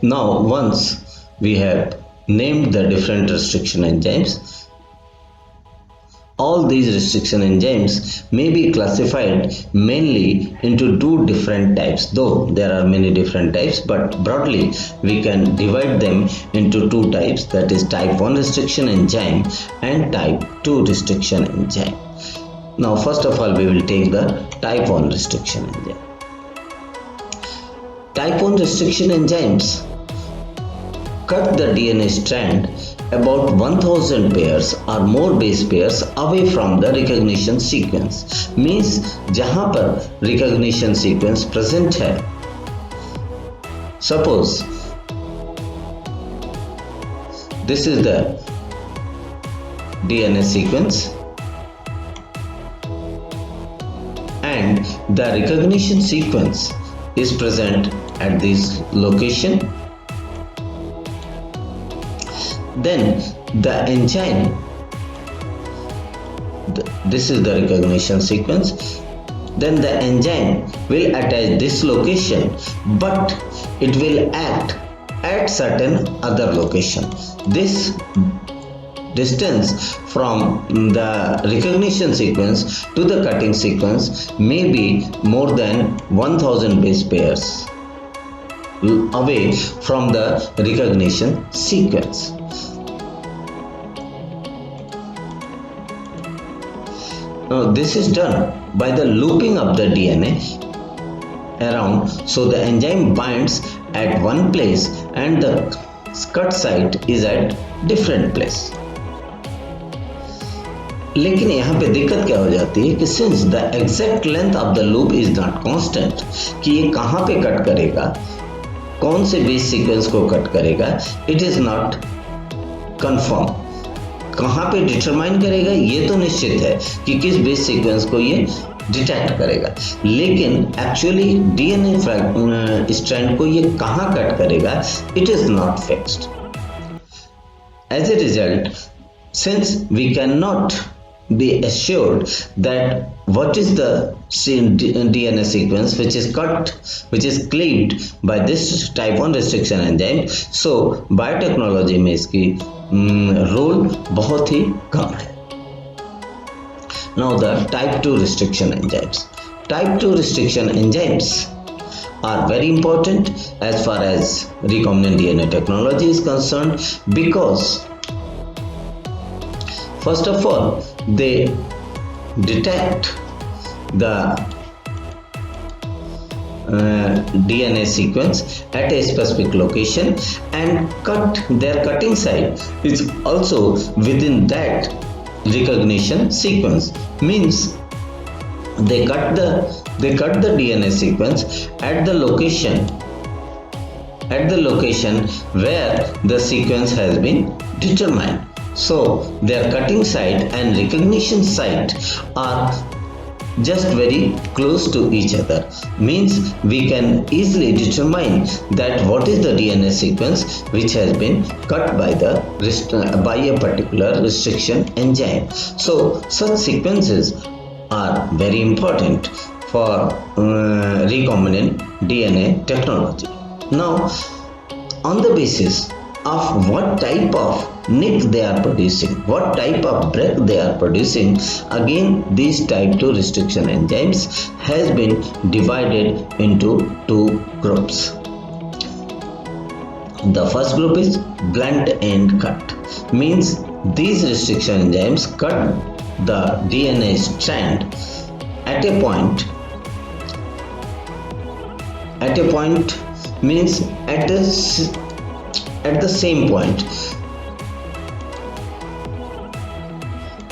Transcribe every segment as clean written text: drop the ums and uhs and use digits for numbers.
Now, once we have named the different restriction enzymes, all these restriction enzymes may be classified mainly into two different types, though there are many different types, but broadly we can divide them into two types, that is type 1 restriction enzyme and type 2 restriction enzyme. Now first of all we will take the type 1 restriction enzyme. Type 1 restriction enzymes cut the DNA strand about 1000 pairs or more base pairs away from the recognition sequence. Means जहाँ पर recognition sequence present है, suppose this is the DNA sequence and the recognition sequence is present at this location, then the enzyme, this is the recognition sequence, then the enzyme will attach this location, but it will act at certain other location. This distance from the recognition sequence to the cutting sequence may be more than 1000 base pairs away from the recognition sequence. Now this is done by the looping of the DNA around, so the enzyme binds at one place and the cut site is at different place. लेकिन यहाँ पे दिक्कत क्या हो जाती है कि since the exact length of the loop is not constant, कि ये कहाँ पे कट करेगा, कौन से बेस सीक्वेंस को कट करेगा, इट इज नॉट कंफर्म. कहाँ पे डिटरमाइन करेगा ये तो निश्चित है कि किस बेस सीक्वेंस को ये डिटेक्ट करेगा, लेकिन एक्चुअली डीएनए स्ट्रैंड को ये कहाँ कट करेगा, it is not fixed. As a result, since we cannot be assured that what is the DNA sequence which is cut, which is cleaved by this type 1 restriction enzyme, so biotechnology में इसकी role बहुत ही कम है. Now the type 2 restriction enzymes. Type 2 restriction enzymes are very important as far as recombinant DNA technology is concerned, because first of all, they detect the DNA sequence at a specific location and cut. Their cutting site is also within that recognition sequence. Means they cut the DNA sequence at the location where the sequence has been determined. So their cutting site and recognition site are just very close to each other. Means we can easily determine that what is the DNA sequence which has been cut by a particular restriction enzyme. So such sequences are very important for recombinant DNA technology. Now, on the basis of what type of nick they are producing, what type of break they are producing, again these type 2 restriction enzymes has been divided into two groups. The first group is blunt end cut. Means these restriction enzymes cut the DNA strand at a point, means at the same point.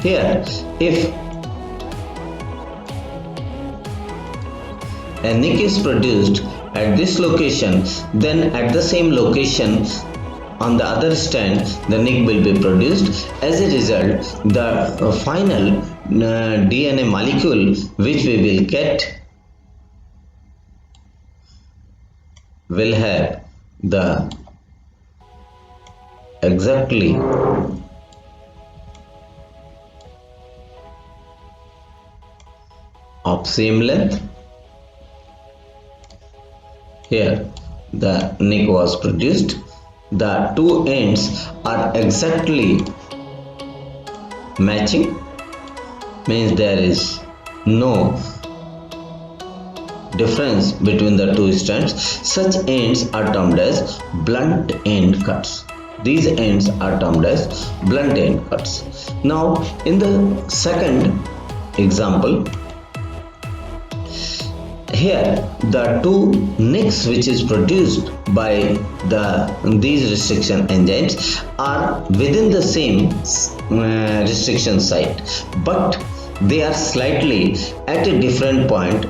Here, if a nick is produced at this location, then at the same location on the other strand the nick will be produced. As a result, the final DNA molecule which we will get will have the exactly of same length. Here the nick was produced. The two ends are exactly matching, means there is no difference between the two strands. Such ends are termed as blunt end cuts. These ends are termed as blunt end cuts. Now, in the second example, here the two nicks which is produced by these restriction enzymes are within the same restriction site, but they are slightly at a different point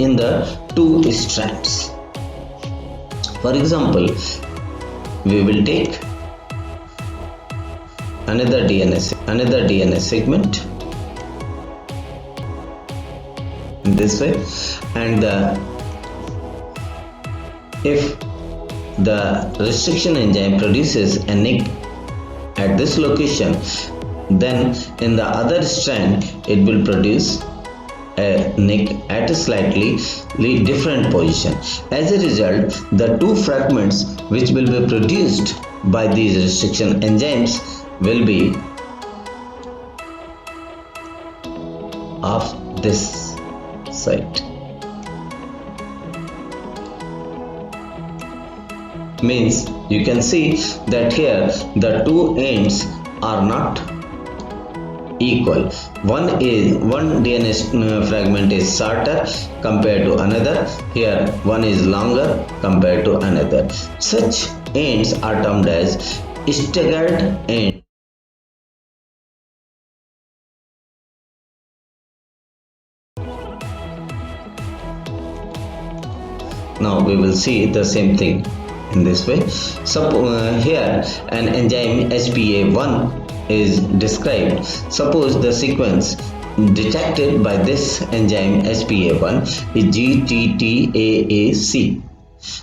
in the two strands. For example, we will take another DNA segment in this way, and if the restriction enzyme produces a nick at this location, then in the other strand it will produce a nick at a slightly different position. As a result, the two fragments which will be produced by these restriction enzymes will be of this site. Means you can see that here the two ends are not equal. One DNA fragment is shorter compared to another. Here one is longer compared to another. Such ends are termed as staggered ends. Now we will see the same thing in this way. Here an enzyme SPA1 is described. Suppose the sequence detected by this enzyme SPA1 is GTTAAC.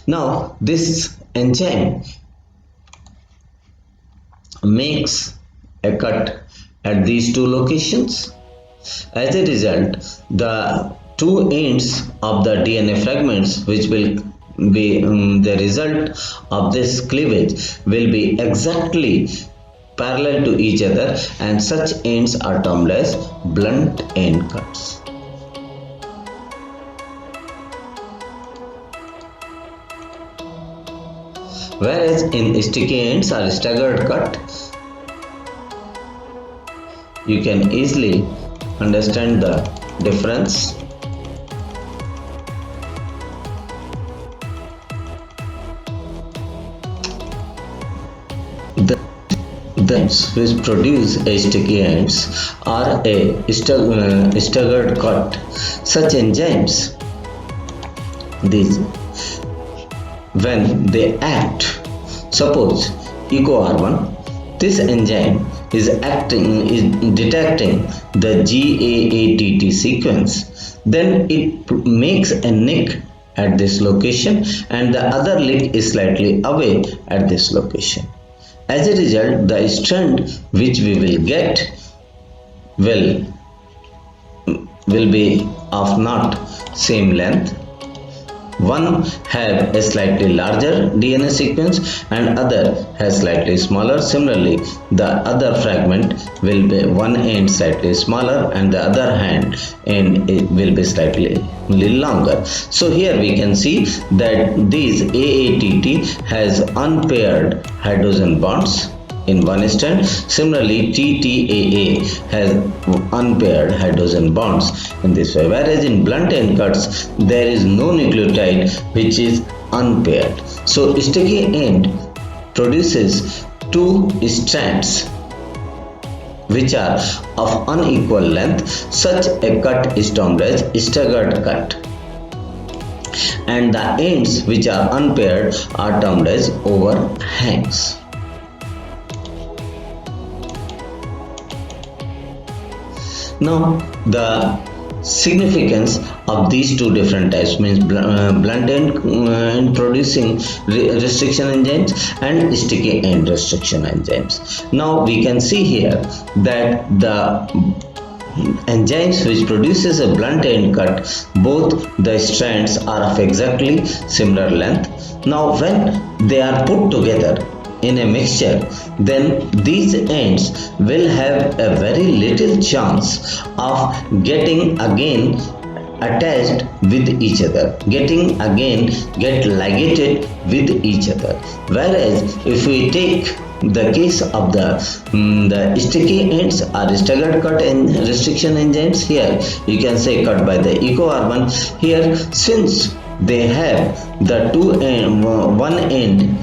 Now this enzyme makes a cut at these two locations. As a result, the two ends of the DNA fragments which will be the result of this cleavage will be exactly parallel to each other, and such ends are termed as blunt end cuts. Whereas in sticky ends or staggered cut, you can easily understand the difference. The enzymes which produce a sticky ends are a staggered cut. Such enzymes, when they act, suppose EcoR1, this enzyme is detecting the GAATT sequence, then it makes a nick at this location and the other nick is slightly away at this location. As a result, the strand which we will get will be of not same length. One have a slightly larger DNA sequence and other has slightly smaller. Similarly, the other fragment will be one end slightly smaller and the other end will be slightly longer. So here we can see that these AATT has unpaired hydrogen bonds in one strand. Similarly, TTAA has unpaired hydrogen bonds in this way. Whereas in blunt end cuts, there is no nucleotide which is unpaired. So sticky end produces two strands which are of unequal length. Such a cut is termed as staggered cut, and the ends which are unpaired are termed as overhangs. Now the significance of these two different types means blunt end producing restriction enzymes and sticky end restriction enzymes. Now we can see here that the enzymes which produces a blunt end cut, both the strands are of exactly similar length. Now when they are put together in a mixture, then these ends will have a very little chance of getting again attached with each other, get ligated with each other. Whereas if we take the case of the sticky ends or staggered cut and restriction enzymes, here you can say cut by the eco-carbon. Here, since they have the one end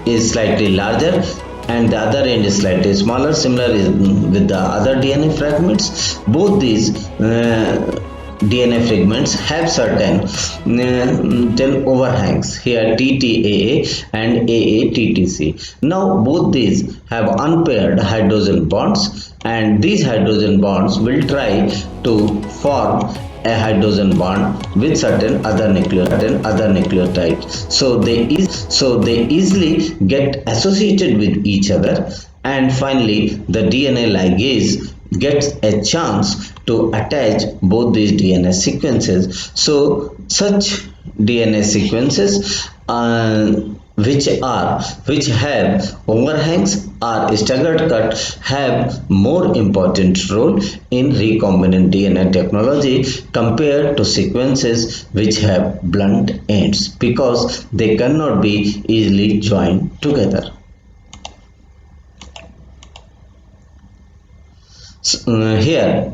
is slightly larger and the other end is slightly smaller, similar with the other DNA fragments, both these DNA fragments have certain overhangs, here TTAA and AATTC. Now both these have unpaired hydrogen bonds, and these hydrogen bonds will try to form a hydrogen bond with certain other nucleotides. So they easily get associated with each other, and finally the DNA ligase gets a chance to attach both these DNA sequences. So such DNA sequences which have overhangs or staggered cut have more important role in recombinant DNA technology compared to sequences which have blunt ends, because they cannot be easily joined together. Here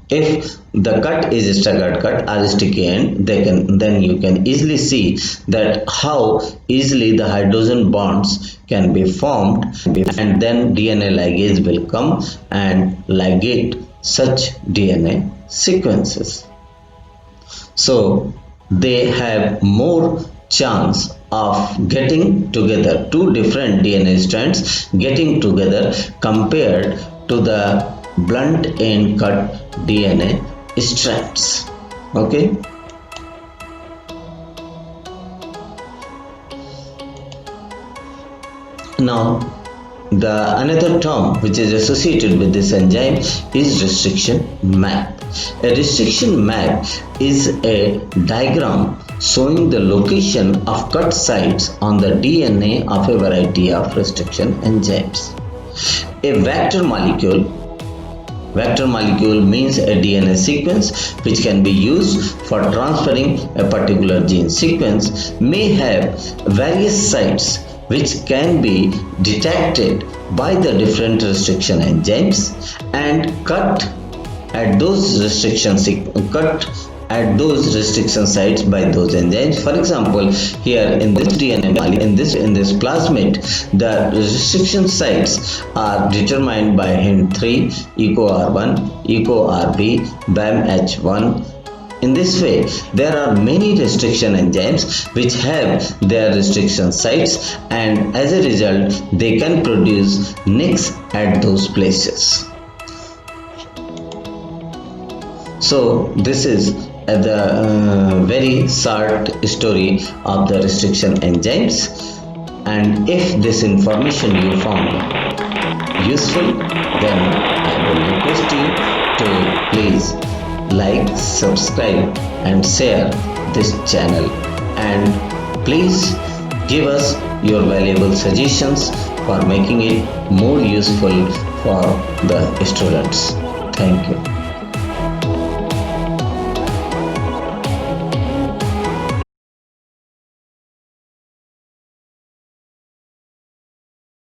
if the cut is staggered cut or sticky end, then you can easily see that how easily the hydrogen bonds can be formed, and then DNA ligase will come and ligate such DNA sequences. So they have more chance of getting together, two different DNA strands getting together compared to the blunt end cut DNA strands. Okay. Now the another term which is associated with this enzyme is restriction map. A restriction map is a diagram showing the location of cut sites on the DNA of a variety of restriction enzymes. A vector molecule means a DNA sequence which can be used for transferring a particular gene sequence, may have various sites which can be detected by the different restriction enzymes and cut at those restriction sites by those enzymes. For example, here in this DNA molecule, in this plasmid, the restriction sites are determined by Hint3, EcoR1, EcoRB, BAMH1. In this way, there are many restriction enzymes which have their restriction sites, and as a result, they can produce nicks at those places. So this is the very short story of the restriction enzymes, and if this information you found useful, then I will request you to please like, subscribe and share this channel, and please give us your valuable suggestions for making it more useful for the students. Thank you.